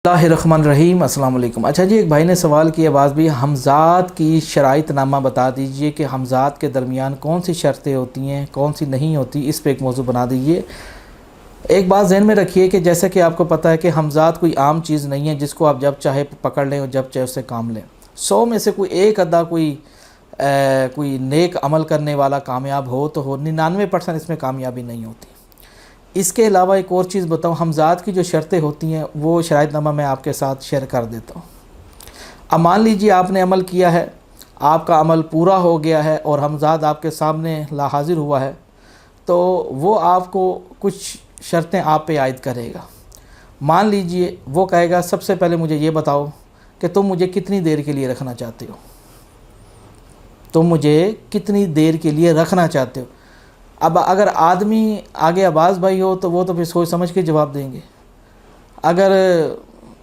اللہ الرحمن الرحیم۔ السلام علیکم۔ اچھا جی، ایک بھائی نے سوال کیا، بعض بھی حمزات کی شرائط نامہ بتا دیجئے کہ حمزات کے درمیان کون سی شرطیں ہوتی ہیں، کون سی نہیں ہوتی، اس پہ ایک موضوع بنا دیجئے۔ ایک بات ذہن میں رکھیے کہ جیسا کہ آپ کو پتہ ہے کہ حمزات کوئی عام چیز نہیں ہے جس کو آپ جب چاہے پکڑ لیں اور جب چاہے اس سے کام لیں۔ 100 میں سے کوئی ایک آدھا کوئی نیک عمل کرنے والا کامیاب ہو تو ہو، 99% اس میں کامیابی نہیں ہوتی۔ اس کے علاوہ ایک اور چیز بتاؤں، حمزات کی جو شرطیں ہوتی ہیں وہ شرائط نامہ میں آپ کے ساتھ شیئر کر دیتا ہوں۔ اب مان لیجیے آپ نے عمل کیا ہے، آپ کا عمل پورا ہو گیا ہے اور حمزات آپ کے سامنے لا حاضر ہوا ہے، تو وہ آپ کو کچھ شرطیں آپ پہ عائد کرے گا۔ مان لیجیے وہ کہے گا سب سے پہلے مجھے یہ بتاؤ کہ تم مجھے کتنی دیر کے لیے رکھنا چاہتے ہو، تم مجھے کتنی دیر کے لیے رکھنا چاہتے ہو۔ اب اگر آدمی آگے عباس بھائی ہو تو وہ تو پھر سوچ سمجھ کے جواب دیں گے، اگر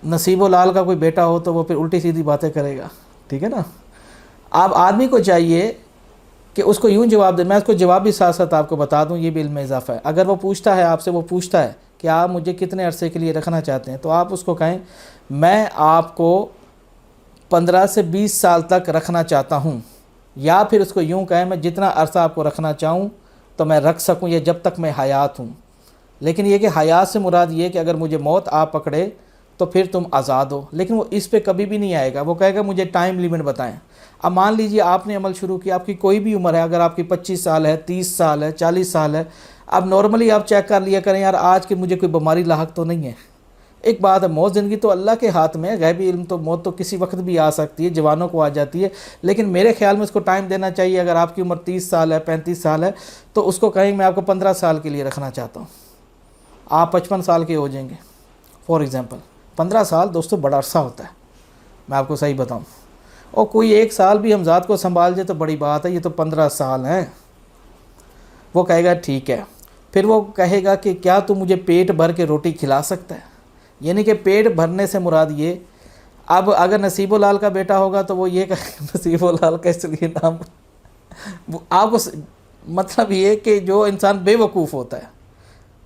نصیب و لال کا کوئی بیٹا ہو تو وہ پھر الٹی سیدھی باتیں کرے گا، ٹھیک ہے نا۔ اب آدمی کو چاہیے کہ اس کو یوں جواب دے، میں اس کو جواب بھی ساتھ ساتھ آپ کو بتا دوں، یہ بھی علم میں اضافہ ہے۔ اگر وہ پوچھتا ہے آپ سے، وہ پوچھتا ہے کہ آپ مجھے کتنے عرصے کے لیے رکھنا چاہتے ہیں، تو آپ اس کو کہیں میں آپ کو 15 سے 20 سال تک رکھنا چاہتا ہوں، یا پھر اس کو یوں کہیں میں جتنا عرصہ آپ کو رکھنا چاہوں تو میں رکھ سکوں، یہ جب تک میں حیات ہوں۔ لیکن یہ کہ حیات سے مراد یہ کہ اگر مجھے موت آپ پکڑے تو پھر تم آزاد ہو، لیکن وہ اس پہ کبھی بھی نہیں آئے گا، وہ کہے گا مجھے ٹائم لیمٹ بتائیں۔ اب مان لیجیے آپ نے عمل شروع کیا، آپ کی کوئی بھی عمر ہے، اگر آپ کی 25 سال ہے، 30 سال ہے، 40 سال ہے، اب نارملی آپ چیک کر لیا کریں یار آج کہ مجھے کوئی بیماری لاحق تو نہیں ہے۔ ایک بات ہے، موت زندگی تو اللہ کے ہاتھ میں ہے، غیبی علم تو موت تو کسی وقت بھی آ سکتی ہے، جوانوں کو آ جاتی ہے، لیکن میرے خیال میں اس کو ٹائم دینا چاہیے۔ اگر آپ کی عمر 30 سال ہے، 35 سال ہے، تو اس کو کہیں میں آپ کو 15 سال کے لیے رکھنا چاہتا ہوں، آپ 55 سال کے ہو جائیں گے فار ایگزامپل۔ 15 سال دوستو بڑا عرصہ ہوتا ہے، میں آپ کو صحیح بتاؤں، اور کوئی ایک سال بھی حمزات کو سنبھال جائے تو بڑی بات ہے، یہ تو 15 سال ہیں۔ وہ کہے گا ٹھیک ہے، پھر وہ کہے گا کہ کیا تو مجھے پیٹ بھر کے روٹی کھلا سکتا ہے، یعنی کہ پیٹ بھرنے سے مراد یہ، اب اگر نصیب و لال کا بیٹا ہوگا تو وہ یہ کہ نصیب و لال کا اس لیے نام، آپ کو مطلب یہ کہ جو انسان بے وقوف ہوتا ہے،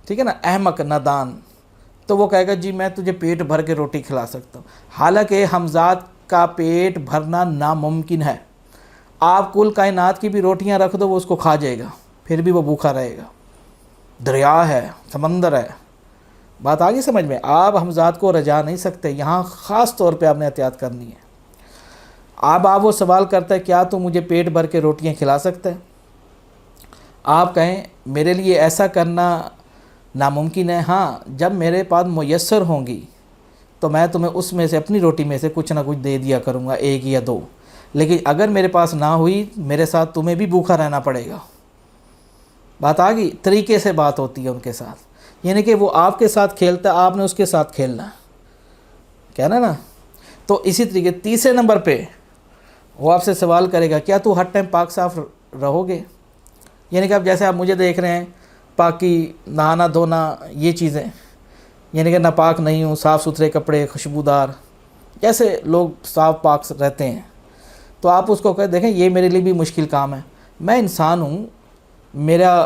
ٹھیک ہے نا، احمق نادان، تو وہ کہے گا جی میں تجھے پیٹ بھر کے روٹی کھلا سکتا ہوں۔ حالانکہ حمزات کا پیٹ بھرنا ناممکن ہے، آپ کل کائنات کی بھی روٹیاں رکھ دو وہ اس کو کھا جائے گا، پھر بھی وہ بھوکا رہے گا۔ دریا ہے، سمندر ہے، بات آگے سمجھ میں۔ آپ حمزات کو رجا نہیں سکتے، یہاں خاص طور پہ آپ نے احتیاط کرنی ہے۔ آپ وہ سوال کرتا ہے کیا تو مجھے پیٹ بھر کے روٹیاں کھلا سکتا ہے، آپ کہیں میرے لیے ایسا کرنا ناممکن ہے، ہاں جب میرے پاس میسر ہوں گی تو میں تمہیں اس میں سے اپنی روٹی میں سے کچھ نہ کچھ دے دیا کروں گا، 1 یا 2، لیکن اگر میرے پاس نہ ہوئی میرے ساتھ تمہیں بھی بھوکا رہنا پڑے گا۔ بات آ گئی، طریقے سے بات ہوتی ہے ان کے ساتھ، یعنی کہ وہ آپ کے ساتھ کھیلتا ہے، آپ نے اس کے ساتھ کھیلنا ہے، کہنا نا۔ تو اسی طریقے تیسرے نمبر پہ وہ آپ سے سوال کرے گا کیا تو ہر ٹائم پاک صاف رہو گے، یعنی کہ اب جیسے آپ مجھے دیکھ رہے ہیں، پاکی، نہانا دھونا، یہ چیزیں، یعنی کہ ناپاک نہیں ہوں، صاف ستھرے کپڑے، خوشبودار، جیسے لوگ صاف پاک رہتے ہیں، تو آپ اس کو دیکھیں یہ میرے لیے بھی مشکل کام ہے، میں انسان ہوں، میرا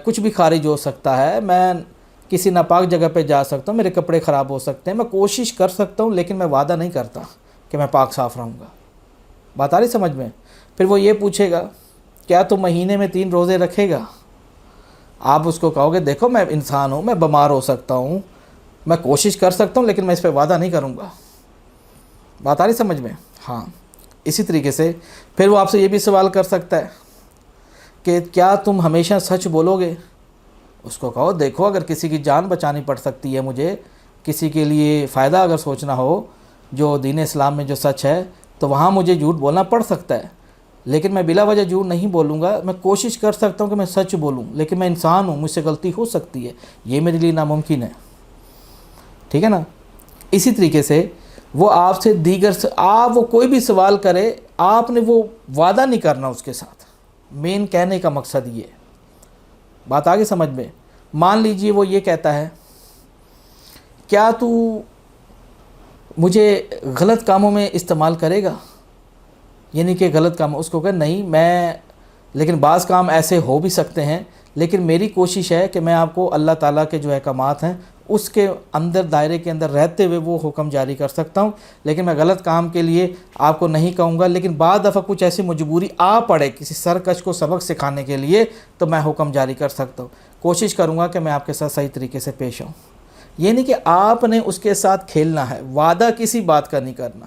کچھ بھی خارج ہو سکتا ہے، میں کسی ناپاک جگہ پہ جا سکتا ہوں، میرے کپڑے خراب ہو سکتے ہیں، میں کوشش کر سکتا ہوں لیکن میں وعدہ نہیں کرتا کہ میں پاک صاف رہوں گا۔ بات آ رہی سمجھ میں۔ پھر وہ یہ پوچھے گا کیا تو مہینے میں 3 روزے رکھے گا، آپ اس کو کہو گے دیکھو میں انسان ہوں، میں بیمار ہو سکتا ہوں، میں کوشش کر سکتا ہوں لیکن میں اس پہ وعدہ نہیں کروں گا۔ بات آ رہی سمجھ میں۔ ہاں اسی طریقے سے پھر وہ آپ سے یہ بھی سوال کر سکتا ہے کہ کیا تم ہمیشہ سچ بولو گے، اس کو کہو دیکھو اگر کسی کی جان بچانی پڑ سکتی ہے، مجھے کسی کے لیے فائدہ اگر سوچنا ہو جو دین اسلام میں جو سچ ہے تو وہاں مجھے جھوٹ بولنا پڑ سکتا ہے، لیکن میں بلا وجہ جھوٹ نہیں بولوں گا، میں کوشش کر سکتا ہوں کہ میں سچ بولوں، لیکن میں انسان ہوں، مجھ سے غلطی ہو سکتی ہے، یہ میرے لیے ناممکن ہے، ٹھیک ہے نا۔ اسی طریقے سے وہ آپ سے آپ وہ کوئی بھی سوال کرے، آپ نے وہ وعدہ نہیں کرنا اس کے ساتھ، مین کہنے کا مقصد یہ ہے۔ بات آگے سمجھ میں۔ مان لیجئے وہ یہ کہتا ہے کیا تو مجھے غلط کاموں میں استعمال کرے گا، یعنی کہ غلط کام، اس کو کہ نہیں میں، لیکن بعض کام ایسے ہو بھی سکتے ہیں، لیکن میری کوشش ہے کہ میں آپ کو اللہ تعالیٰ کے جو احکامات ہیں اس کے اندر دائرے کے اندر رہتے ہوئے وہ حکم جاری کر سکتا ہوں، لیکن میں غلط کام کے لیے آپ کو نہیں کہوں گا۔ لیکن بعض دفعہ کچھ ایسی مجبوری آ پڑے کسی سرکش کو سبق سکھانے کے لیے تو میں حکم جاری کر سکتا ہوں۔ کوشش کروں گا کہ میں آپ کے ساتھ صحیح طریقے سے پیش آؤں۔ یہ نہیں کہ آپ نے اس کے ساتھ کھیلنا ہے، وعدہ کسی بات کا نہیں کرنا۔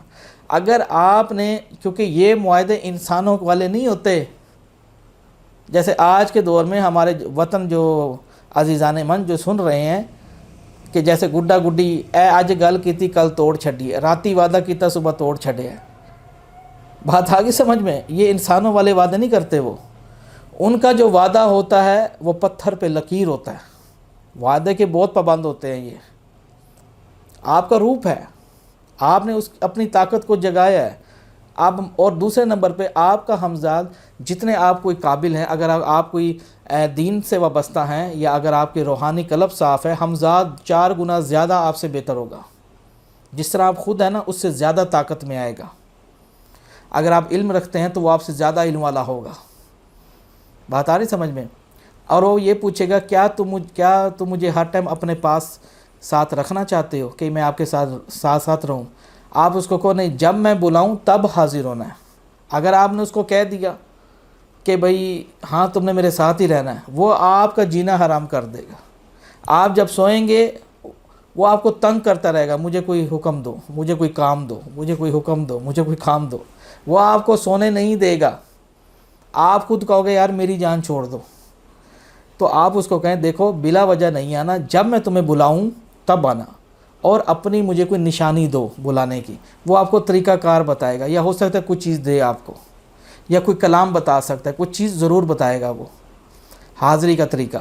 اگر آپ نے، کیونکہ یہ معاہدے انسانوں والے نہیں ہوتے، جیسے آج کے دور میں ہمارے وطن جو عزیزان من جو سن رہے ہیں کہ جیسے گڈا گڈی اے اج گل کیتی کل توڑ چھڈی ہے، راتی وعدہ کیتا صبح توڑ چھڈے ہے۔ بات آگے سمجھ میں؟ یہ انسانوں والے وعدے نہیں کرتے، وہ ان کا جو وعدہ ہوتا ہے وہ پتھر پہ لکیر ہوتا ہے، وعدے کے بہت پابند ہوتے ہیں۔ یہ آپ کا روپ ہے، آپ نے اپنی طاقت کو جگایا ہے۔ آپ، اور دوسرے نمبر پہ آپ کا ہمزاد جتنے آپ کوئی قابل ہیں، اگر آپ کوئی دین سے وابستہ ہیں یا اگر آپ کے روحانی قلب صاف ہے، ہمزاد 4 گنا زیادہ آپ سے بہتر ہوگا۔ جس طرح آپ خود ہیں نا، اس سے زیادہ طاقت میں آئے گا۔ اگر آپ علم رکھتے ہیں تو وہ آپ سے زیادہ علم والا ہوگا۔ بات آ رہی سمجھ میں؟ اور وہ یہ پوچھے گا کیا تم مجھے ہر ٹائم اپنے پاس ساتھ رکھنا چاہتے ہو کہ میں آپ کے ساتھ رہوں؟ آپ اس کو کہو نہیں، جب میں بلاؤں تب حاضر ہونا ہے۔ اگر آپ نے اس کو کہہ دیا کہ بھئی ہاں تم نے میرے ساتھ ہی رہنا ہے، وہ آپ کا جینا حرام کر دے گا۔ آپ جب سوئیں گے وہ آپ کو تنگ کرتا رہے گا، مجھے کوئی حکم دو، مجھے کوئی کام دو، مجھے کوئی حکم دو، مجھے کوئی کام دو۔ وہ آپ کو سونے نہیں دے گا۔ آپ خود کہو گے یار میری جان چھوڑ دو، تو آپ اس کو کہیں دیکھو بلا وجہ نہیں آنا، جب میں تمہیں بلاؤں تب آنا، اور اپنی مجھے کوئی نشانی دو بلانے کی۔ وہ آپ کو طریقہ کار بتائے گا، یا ہو سکتا ہے کوئی چیز دے آپ کو، یا کوئی کلام بتا سکتا ہے، کوئی چیز ضرور بتائے گا۔ وہ حاضری کا طریقہ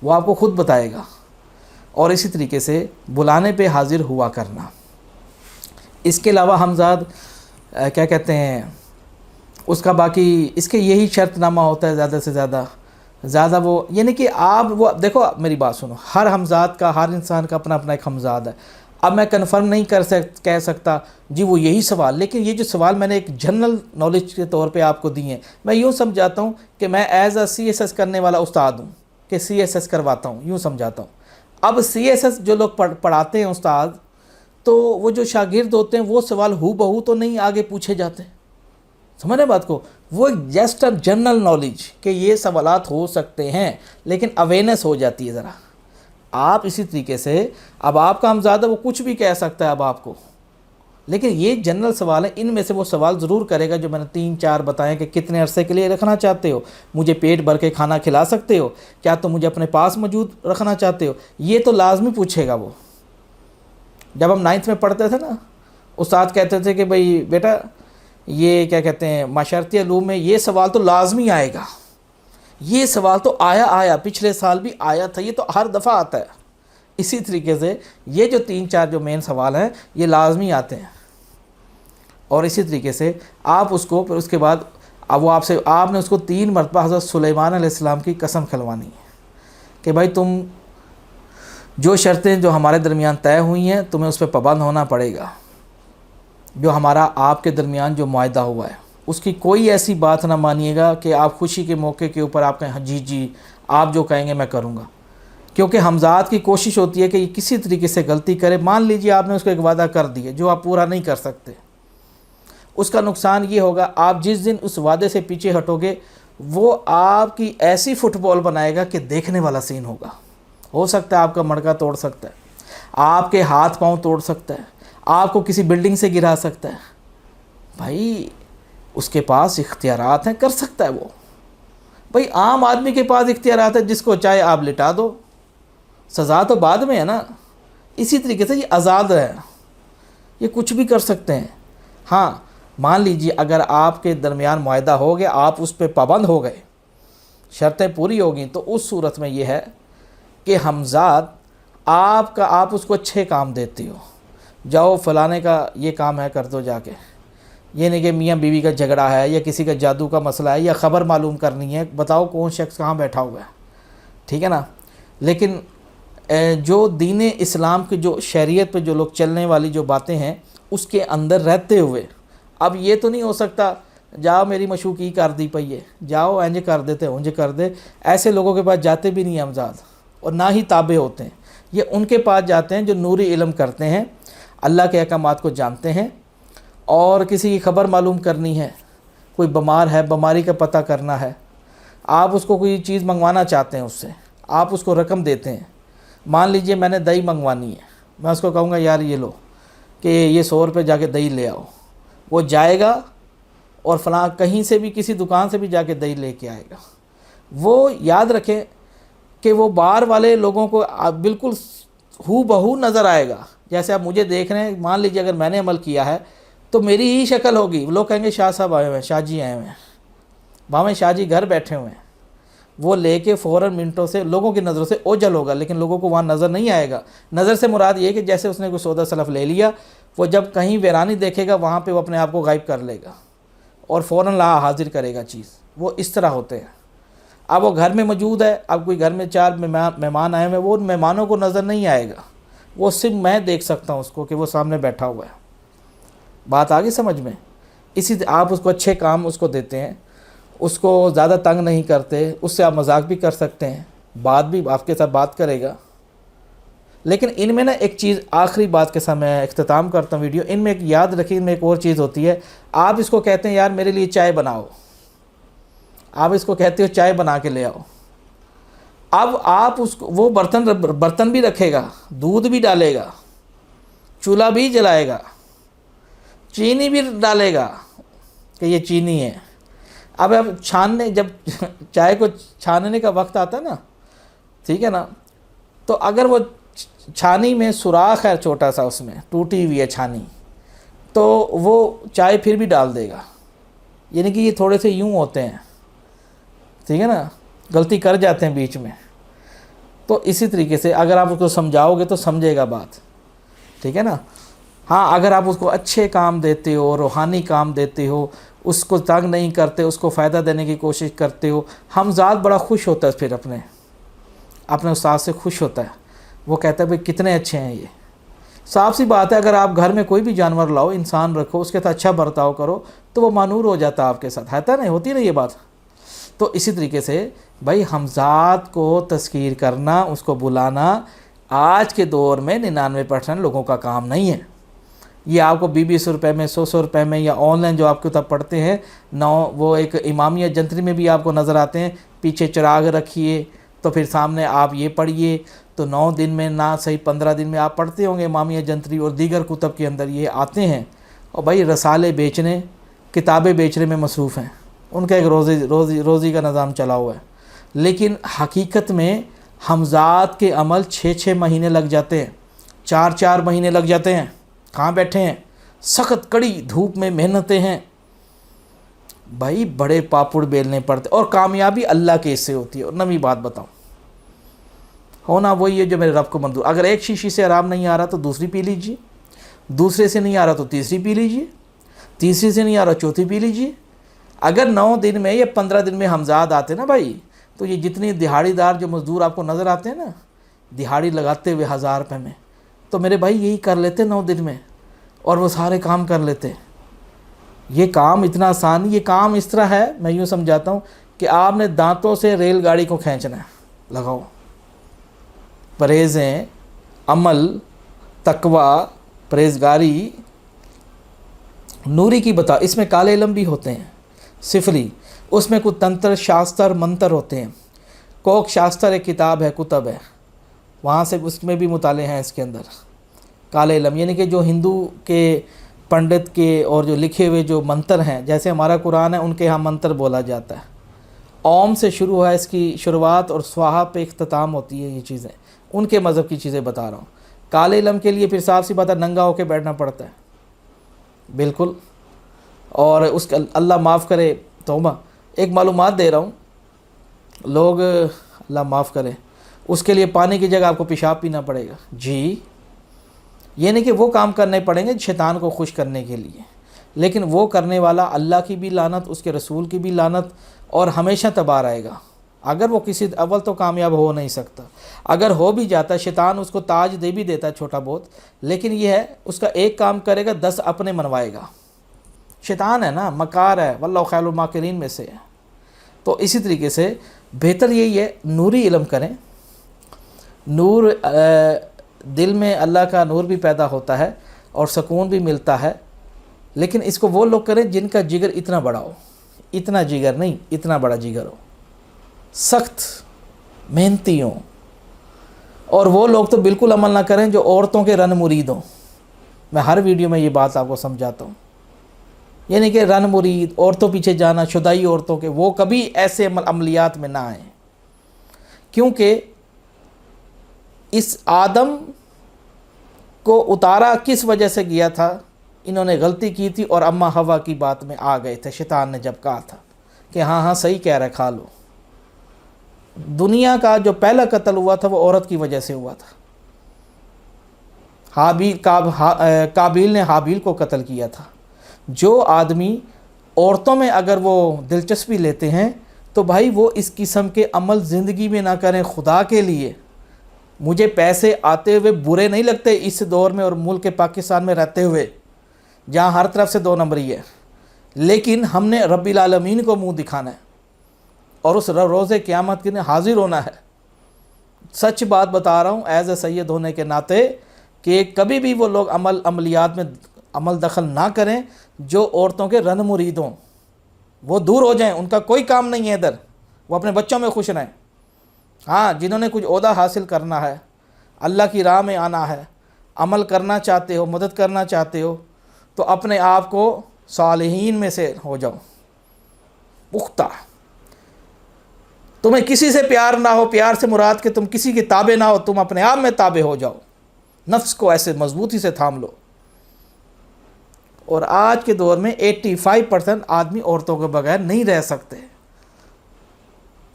وہ آپ کو خود بتائے گا۔ اور اسی طریقے سے بلانے پہ حاضر ہوا کرنا۔ اس کے علاوہ ہمزاد کیا کہتے ہیں، اس کا باقی اس کے یہی شرط نامہ ہوتا ہے زیادہ سے زیادہ وہ، یعنی کہ آپ وہ دیکھو میری بات سنو، ہر ہمزاد کا، ہر انسان کا اپنا اپنا ایک ہمزاد ہے۔ اب میں کنفرم نہیں کہہ سکتا جی وہ یہی سوال، لیکن یہ جو سوال میں نے ایک جنرل نالج کے طور پہ آپ کو دی ہیں، میں یوں سمجھاتا ہوں کہ میں as a C S S کرنے والا استاد ہوں، کہ سی ایس ایس کرواتا ہوں، یوں سمجھاتا ہوں۔ اب سی ایس ایس جو لوگ پڑھاتے ہیں استاد، تو وہ جو شاگرد ہوتے ہیں وہ سوال ہو بہو تو نہیں آگے پوچھے جاتے، سمجھ رہے بات کو؟ وہ جسٹ اے جنرل نالج کہ یہ سوالات ہو سکتے ہیں، لیکن اویئرنیس ہو جاتی ہے ذرا۔ آپ اسی طریقے سے، اب آپ کا ہمزادہ وہ کچھ بھی کہہ سکتا ہے اب آپ کو، لیکن یہ جنرل سوال ہے، ان میں سے وہ سوال ضرور کرے گا جو میں نے 3-4 بتائے کہ کتنے عرصے کے لیے رکھنا چاہتے ہو، مجھے پیٹ بھر کے کھانا کھلا سکتے ہو، کیا تم مجھے اپنے پاس موجود رکھنا چاہتے ہو، یہ تو لازمی پوچھے گا وہ۔ جب ہم 9th میں پڑھتے تھے نا، استاد کہتے تھے کہ بھئی بیٹا یہ کیا کہتے ہیں معاشرتی علوم میں یہ سوال تو لازمی آئے گا، یہ سوال تو آیا پچھلے سال بھی آیا تھا، یہ تو ہر دفعہ آتا ہے۔ اسی طریقے سے یہ جو 3-4 جو مین سوال ہیں یہ لازمی آتے ہیں۔ اور اسی طریقے سے آپ اس کو پھر اس کے بعد اب وہ آپ نے اس کو 3 مرتبہ حضرت سلیمان علیہ السلام کی قسم کھلوانی ہے کہ بھائی تم جو شرطیں جو ہمارے درمیان طے ہوئی ہیں تمہیں اس پہ پابند ہونا پڑے گا، جو ہمارا آپ کے درمیان جو معاہدہ ہوا ہے اس کی کوئی ایسی بات نہ مانیے گا کہ آپ خوشی کے موقع کے اوپر آپ کہیں جی آپ جو کہیں گے میں کروں گا، کیونکہ ہمزاد کی کوشش ہوتی ہے کہ یہ کسی طریقے سے غلطی کرے۔ مان لیجیے آپ نے اس کو ایک وعدہ کر دیا جو آپ پورا نہیں کر سکتے، اس کا نقصان یہ ہوگا آپ جس دن اس وعدے سے پیچھے ہٹو گے وہ آپ کی ایسی فٹ بال بنائے گا کہ دیکھنے والا سین ہوگا۔ ہو سکتا ہے آپ کا مڑکا توڑ سکتا ہے، آپ کے ہاتھ پاؤں توڑ سکتا ہے، آپ کو کسی بلڈنگ سے گرا سکتا ہے۔ بھائی اس کے پاس اختیارات ہیں، کر سکتا ہے وہ۔ بھئی عام آدمی کے پاس اختیارات ہے، جس کو چاہے آپ لٹا دو، سزا تو بعد میں ہے نا۔ اسی طریقے سے یہ آزاد ہے، یہ کچھ بھی کر سکتے ہیں۔ ہاں مان لیجیے اگر آپ کے درمیان معاہدہ ہو گیا، آپ اس پہ پابند ہو گئے، شرطیں پوری ہو گئیں، تو اس صورت میں یہ ہے کہ ہمزاد آپ اس کو اچھے کام دیتے ہو، جاؤ فلانے کا یہ کام ہے کر دو جا کے، یہ نہیں کہ میاں بیوی کا جھگڑا ہے یا کسی کا جادو کا مسئلہ ہے یا خبر معلوم کرنی ہے، بتاؤ کون شخص کہاں بیٹھا ہوا ہے، ٹھیک ہے نا۔ لیکن جو دین اسلام کی جو شریعت پہ جو لوگ چلنے والی جو باتیں ہیں اس کے اندر رہتے ہوئے، اب یہ تو نہیں ہو سکتا جاؤ میری مشوقی کر دی پئی ہے، جاؤ انج کر دیتے اونج کر دے، ایسے لوگوں کے پاس جاتے بھی نہیں ہمزاد، اور نہ ہی تابع ہوتے ہیں۔ یہ ان کے پاس جاتے ہیں جو نوری علم کرتے ہیں، اللہ کے احکامات کو جانتے ہیں، اور کسی کی خبر معلوم کرنی ہے، کوئی بیمار ہے، بیماری کا پتہ کرنا ہے، آپ اس کو کوئی چیز منگوانا چاہتے ہیں، اس سے آپ اس کو رقم دیتے ہیں۔ مان لیجئے میں نے دہی منگوانی ہے، میں اس کو کہوں گا یار یہ لو کہ یہ 100 روپے جا کے دہی لے آؤ، وہ جائے گا اور فلاں کہیں سے بھی کسی دکان سے بھی جا کے دہی لے کے آئے گا۔ وہ یاد رکھیں کہ وہ باہر والے لوگوں کو بالکل ہو بہو نظر آئے گا، جیسے آپ مجھے دیکھ رہے ہیں، مان لیجیے اگر میں نے عمل کیا ہے تو میری ہی شکل ہوگی، لوگ کہیں گے شاہ صاحب آئے ہوئے ہیں، شاہ جی آئے ہوئے ہیں، بھاویں شاہ جی گھر بیٹھے ہوئے ہیں، وہ لے کے فوراً منٹوں سے لوگوں کی نظروں سے اوجھل ہوگا، لیکن لوگوں کو وہاں نظر نہیں آئے گا۔ نظر سے مراد یہ کہ جیسے اس نے کوئی سودا سلف لے لیا، وہ جب کہیں ویرانی دیکھے گا وہاں پہ وہ اپنے آپ کو غائب کر لے گا اور فوراً لا حاضر کرے گا چیز، وہ اس طرح ہوتے ہیں۔ اب وہ گھر میں موجود ہے، اب کوئی گھر میں 4 مہمان آئے ہوئے ہیں، وہ ان مہمانوں کو نظر نہیں آئے گا، وہ صرف میں دیکھ سکتا ہوں اس کو کہ وہ سامنے بیٹھا ہوا ہے۔ بات آگے سمجھ میں؟ اسی آپ اس کو اچھے کام اس کو دیتے ہیں، اس کو زیادہ تنگ نہیں کرتے، اس سے آپ مذاق بھی کر سکتے ہیں، بات بھی آپ کے ساتھ بات کرے گا۔ لیکن ان میں نا ایک چیز آخری بات کے ساتھ میں اختتام کرتا ہوں ویڈیو، ان میں ایک یاد رکھیں، ان میں ایک اور چیز ہوتی ہے، آپ اس کو کہتے ہیں یار میرے لیے چائے بناؤ، آپ اس کو کہتے ہو چائے بنا کے لے آؤ، اب آپ اس کو وہ برتن بھی رکھے گا، دودھ بھی ڈالے گا، چولہا بھی جلائے گا، چینی بھی ڈالے گا کہ یہ چینی ہے۔ اب چھاننے، جب چائے کو چھاننے کا وقت آتا ہے نا، ٹھیک ہے نا، تو اگر وہ چھانی میں سوراخ ہے چھوٹا سا، اس میں ٹوٹی ہوئی ہے چھانی، تو وہ چائے پھر بھی ڈال دے گا، یعنی کہ یہ تھوڑے سے یوں ہوتے ہیں، ٹھیک ہے نا، غلطی کر جاتے ہیں بیچ میں۔ تو اسی طریقے سے اگر آپ اس کو سمجھاؤ گے تو سمجھے گا بات، ٹھیک ہے نا۔ ہاں اگر آپ اس کو اچھے کام دیتے ہو، روحانی کام دیتے ہو، اس کو تنگ نہیں کرتے، اس کو فائدہ دینے کی کوشش کرتے ہو، حمزاد بڑا خوش ہوتا ہے، پھر اپنے استاد سے خوش ہوتا ہے، وہ کہتا ہے بھئی کتنے اچھے ہیں یہ۔ صاف سی بات ہے، اگر آپ گھر میں کوئی بھی جانور لاؤ، انسان رکھو، اس کے ساتھ اچھا برتاؤ کرو تو وہ مانور ہو جاتا ہے آپ کے ساتھ، ہے نا، ہوتی نا یہ بات۔ تو اسی طریقے سے بھائی حمزات کو تذکیر کرنا، اس کو بلانا آج کے دور میں 99% لوگوں کا کام نہیں ہے۔ یہ آپ کو 20 روپے میں، 100 روپے میں، یا آن لائن جو آپ کتاب پڑھتے ہیں، وہ ایک امامیہ جنتری میں بھی آپ کو نظر آتے ہیں، پیچھے چراغ رکھیے تو پھر سامنے آپ یہ پڑھیے، تو 9 دن میں نہ صحیح 15 دن میں آپ پڑھتے ہوں گے امامیہ جنتری اور دیگر کتب کے اندر یہ آتے ہیں، اور بھائی رسالے بیچنے، کتابیں بیچنے میں مصروف ہیں، ان کا ایک روزی کا نظام چلا ہوا ہے۔ لیکن حقیقت میں حمزات کے عمل 6 مہینے لگ جاتے ہیں، 4 مہینے لگ جاتے ہیں، کہاں بیٹھے ہیں، سخت کڑی دھوپ میں محنتیں ہیں، بھائی بڑے پاپڑ بیلنے پڑتے، اور کامیابی اللہ کے اس سے ہوتی ہے۔ اور نویں بات بتاؤں، ہونا وہی ہے جو میرے رب کو منظور۔ اگر ایک شیشی سے آرام نہیں آ رہا تو دوسری پی لیجئے، دوسرے سے نہیں آ رہا تو تیسری پی لیجئے، تیسری سے نہیں آ رہا چوتھی پی لیجئے۔ اگر 9 دن میں یا 15 دن میں حمزات آتے نا بھائی، تو یہ جتنی دہاڑی دار جو مزدور آپ کو نظر آتے ہیں نا، دہاڑی لگاتے ہوئے 1000 روپے میں، تو میرے بھائی یہی کر لیتے 9 دن میں، اور وہ سارے کام کر لیتے۔ یہ کام اتنا آسان، یہ کام اس طرح ہے، میں یوں سمجھاتا ہوں کہ آپ نے دانتوں سے ریل گاڑی کو کھینچنا ہے، لگاؤ، پرہیزیں، عمل، تقوی، پرہیزگاری، نوری کی بتا، اس میں کالے علم بھی ہوتے ہیں، صفری، اس میں کچھ تنتر شاستر منتر ہوتے ہیں، کوک شاستر ایک کتاب ہے، کتب ہے، وہاں سے اس میں بھی مطالعے ہیں اس کے اندر، کالے علم یعنی کہ جو ہندو کے پنڈت کے اور جو لکھے ہوئے جو منتر ہیں، جیسے ہمارا قرآن ہے ان کے ہاں منتر بولا جاتا ہے، اوم سے شروع ہے اس کی شروعات اور سواہا پہ اختتام ہوتی ہے، یہ چیزیں ان کے مذہب کی چیزیں بتا رہا ہوں۔ کالے علم کے لیے پھر صاف سی بات ہے، ننگا ہو کے بیٹھنا پڑتا ہے، بالکل، اور اس کا اللہ معاف کرے، توبہ، ایک معلومات دے رہا ہوں، لوگ اللہ معاف کرے، اس کے لیے پانی کی جگہ آپ کو پیشاب پینا پڑے گا، جی، یہ نہیں کہ وہ کام کرنے پڑیں گے شیطان کو خوش کرنے کے لیے، لیکن وہ کرنے والا اللہ کی بھی لعنت، اس کے رسول کی بھی لعنت، اور ہمیشہ تباہ رہے گا۔ اگر وہ کسی اول تو کامیاب ہو نہیں سکتا، اگر ہو بھی جاتا شیطان اس کو تاج دے بھی دیتا ہے چھوٹا بہت، لیکن یہ ہے اس کا ایک کام کرے گا 10 اپنے منوائے گا، شیطان ہے نا، مکار ہے، واللہ خیر الماکرین میں سے ہے۔ تو اسی طریقے سے بہتر یہی ہے نوری علم کریں، نور دل میں اللہ کا نور بھی پیدا ہوتا ہے اور سکون بھی ملتا ہے، لیکن اس کو وہ لوگ کریں جن کا جگر اتنا بڑا ہو، اتنا جگر نہیں، اتنا بڑا جگر ہو، سخت محنتی ہوں۔ اور وہ لوگ تو بالکل عمل نہ کریں جو عورتوں کے رن مرید ہوں۔ میں ہر ویڈیو میں یہ بات آپ کو سمجھاتا ہوں، یعنی کہ رن مرید، عورتوں پیچھے جانا، شدائی عورتوں کے، وہ کبھی ایسے عملیات میں نہ آئیں، کیونکہ اس آدم کو اتارا کس وجہ سے گیا تھا؟ انہوں نے غلطی کی تھی اور اماں ہوا کی بات میں آ گئے تھے۔ شیطان نے جب کہا تھا کہ ہاں ہاں صحیح کہہ رہا ہے، کھا لو۔ دنیا کا جو پہلا قتل ہوا تھا وہ عورت کی وجہ سے ہوا تھا۔ قابیل نے حابیل کو قتل کیا تھا۔ جو آدمی عورتوں میں اگر وہ دلچسپی لیتے ہیں تو بھائی وہ اس قسم کے عمل زندگی میں نہ کریں خدا کے لیے۔ مجھے پیسے آتے ہوئے برے نہیں لگتے اس دور میں اور ملک پاکستان میں رہتے ہوئے جہاں ہر طرف سے دو نمبری ہے، لیکن ہم نے رب العالمین کو منہ دکھانا ہے اور اس روز قیامت کے دن حاضر ہونا ہے۔ سچ بات بتا رہا ہوں ایز اے سید ہونے کے ناطے کہ کبھی بھی وہ لوگ عملیات میں عمل دخل نہ کریں جو عورتوں کے رن مرید ہوں، وہ دور ہو جائیں، ان کا کوئی کام نہیں ہے ادھر، وہ اپنے بچوں میں خوش رہیں۔ ہاں جنہوں نے کچھ عہدہ حاصل کرنا ہے، اللہ کی راہ میں آنا ہے، عمل کرنا چاہتے ہو، مدد کرنا چاہتے ہو، تو اپنے آپ کو صالحین میں سے ہو جاؤ، پختہ۔ تمہیں کسی سے پیار نہ ہو، پیار سے مراد کہ تم کسی کے تابع نہ ہو، تم اپنے آپ میں تابع ہو جاؤ، نفس کو ایسے مضبوطی سے تھام لو۔ اور آج کے دور میں 85% آدمی عورتوں کے بغیر نہیں رہ سکتے،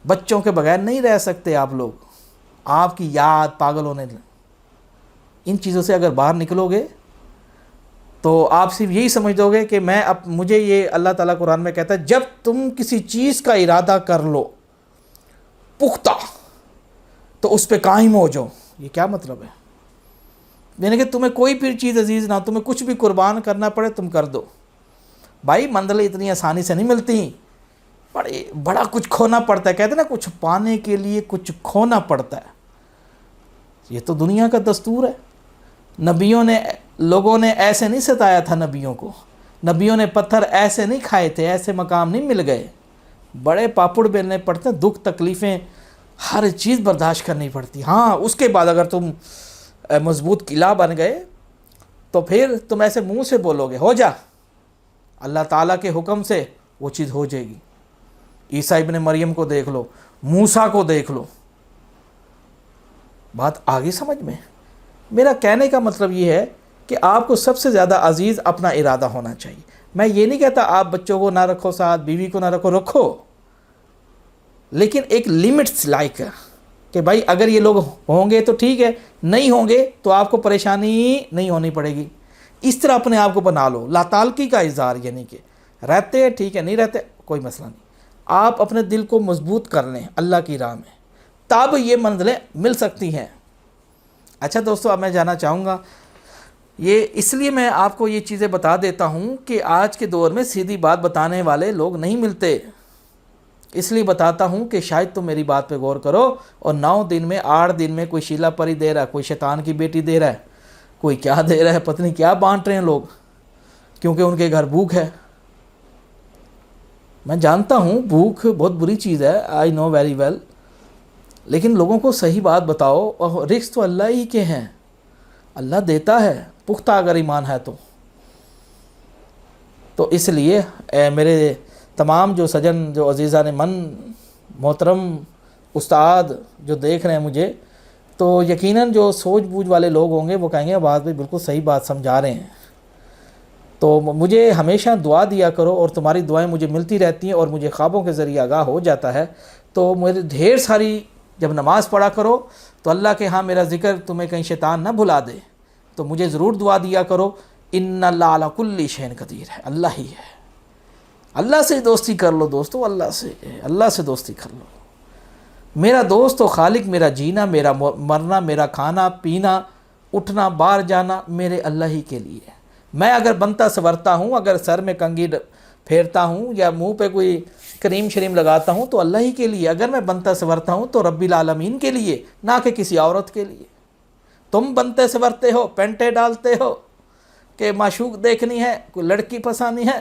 بچوں کے بغیر نہیں رہ سکتے۔ آپ لوگ، آپ کی یاد پاگل ہونے لیں، ان چیزوں سے اگر باہر نکلو گے تو آپ صرف یہی سمجھ دو گے کہ مجھے یہ اللہ تعالیٰ قرآن میں کہتا ہے جب تم کسی چیز کا ارادہ کر لو پختہ تو اس پہ قائم ہو جاؤ۔ یہ کیا مطلب ہے؟ یعنی کہ تمہیں کوئی پھر چیز عزیز نہ ہو، تمہیں کچھ بھی قربان کرنا پڑے تم کر دو۔ بھائی منزلیں اتنی آسانی سے نہیں ملتی، بڑا کچھ کھونا پڑتا ہے۔ کہتے ہیں نا کچھ پانے کے لیے کچھ کھونا پڑتا ہے، یہ تو دنیا کا دستور ہے۔ نبیوں نے، لوگوں نے ایسے نہیں ستایا تھا نبیوں کو، نبیوں نے پتھر ایسے نہیں کھائے تھے، ایسے مقام نہیں مل گئے، بڑے پاپڑ بیلنے پڑتے ہیں، دکھ تکلیفیں ہر چیز برداشت کرنی پڑتی۔ ہاں اس کے بعد اگر تم مضبوط قلعہ بن گئے تو پھر تم ایسے منہ سے بولو گے ہو جا، اللہ تعالیٰ کے حکم سے وہ چیز ہو جائے گی۔ عیسیٰ ابن مریم کو دیکھ لو، موسیٰ کو دیکھ لو۔ بات آگے سمجھ میں؟ میرا کہنے کا مطلب یہ ہے کہ آپ کو سب سے زیادہ عزیز اپنا ارادہ ہونا چاہیے۔ میں یہ نہیں کہتا آپ بچوں کو نہ رکھو ساتھ، بیوی کو نہ رکھو، لیکن ایک لمٹس لائک ہے کہ بھائی اگر یہ لوگ ہوں گے تو ٹھیک ہے، نہیں ہوں گے تو آپ کو پریشانی نہیں ہونی پڑے گی۔ اس طرح اپنے آپ کو بنا لو، لا تعلقی کا اظہار، یعنی کہ رہتے ٹھیک ہے، نہیں رہتے کوئی مسئلہ نہیں۔ آپ اپنے دل کو مضبوط کر لیں اللہ کی راہ میں، تب یہ منزلیں مل سکتی ہیں۔ اچھا دوستو، اب میں جانا چاہوں گا، یہ اس لیے میں آپ کو یہ چیزیں بتا دیتا ہوں کہ آج کے دور میں سیدھی بات بتانے والے لوگ نہیں ملتے، اس لیے بتاتا ہوں کہ شاید تم میری بات پہ غور کرو۔ اور 9 دن میں 8 دن میں کوئی شیلا پری دے رہا ہے، کوئی شیطان کی بیٹی دے رہا ہے، کوئی کیا دے رہا ہے، پتہ نہیں کیا بانٹ رہے ہیں لوگ، کیونکہ ان کے گھر بھوک ہے۔ میں جانتا ہوں بھوک بہت بری چیز ہے، آئی نو ویری ویل، لیکن لوگوں کو صحیح بات بتاؤ، اور رزق تو اللہ ہی کے ہیں، اللہ دیتا ہے پختہ اگر ایمان ہے تو اس لیے میرے تمام جو سجن، جو عزیزان من، محترم استاد جو دیکھ رہے ہیں مجھے، تو یقیناً جو سوچ بوجھ والے لوگ ہوں گے وہ کہیں گے بات بھی بالکل صحیح بات سمجھا رہے ہیں۔ تو مجھے ہمیشہ دعا دیا کرو، اور تمہاری دعائیں مجھے ملتی رہتی ہیں اور مجھے خوابوں کے ذریعے آگاہ ہو جاتا ہے۔ تو مجھے ڈھیر ساری جب نماز پڑھا کرو تو اللہ کے ہاں میرا ذکر تمہیں کہیں شیطان نہ بھلا دے، تو مجھے ضرور دعا دیا کرو۔ ان اللہ علی کل شیء قدیر ہے، اللہ ہی ہے۔ اللہ سے دوستی کر لو دوستو، اللہ سے دوستی کر لو۔ میرا دوست و خالق، میرا جینا، میرا مرنا، میرا کھانا پینا، اٹھنا باہر جانا میرے اللہ ہی کے لیے ہے۔ میں اگر بنتا سنورتا ہوں، اگر سر میں کنگھی پھیرتا ہوں یا منہ پہ کوئی کریم شریم لگاتا ہوں تو اللہ ہی کے لیے، اگر میں بنتا سنورتا ہوں تو رب العالمین کے لیے، نہ کہ کسی عورت کے لیے۔ تم بنتے سنورتے ہو، پینٹیں ڈالتے ہو کہ معشوق دیکھنی ہے، کوئی لڑکی پسانی ہے،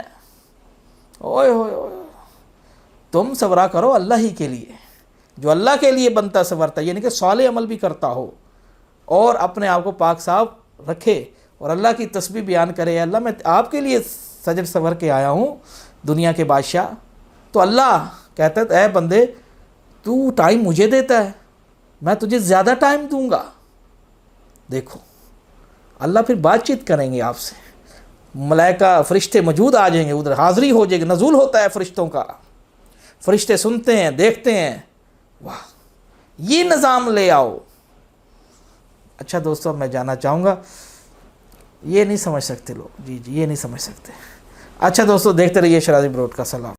اوئے ہوئے ہوئے، تم سورا کرو اللہ ہی کے لیے، جو اللہ کے لیے بنتا سنورتا، یعنی کہ صالح عمل بھی کرتا ہو اور اپنے آپ کو پاک صاف رکھے اور اللہ کی تسبیح بیان کرے، اللہ میں آپ کے لیے سجر سنور کے آیا ہوں دنیا کے بادشاہ۔ تو اللہ کہتا ہے اے بندے تو ٹائم مجھے دیتا ہے، میں تجھے زیادہ ٹائم دوں گا۔ دیکھو اللہ پھر بات چیت کریں گے آپ سے، ملائکہ فرشتے موجود آ جائیں گے، ادھر حاضری ہو جائے گی، نزول ہوتا ہے فرشتوں کا، فرشتے سنتے ہیں دیکھتے ہیں، واہ یہ نظام لے آؤ۔ اچھا دوستو میں جانا چاہوں گا، یہ نہیں سمجھ سکتے لوگ، جی یہ نہیں سمجھ سکتے۔ اچھا دوستو دیکھتے رہیے شرازی براڈ کا، سلام۔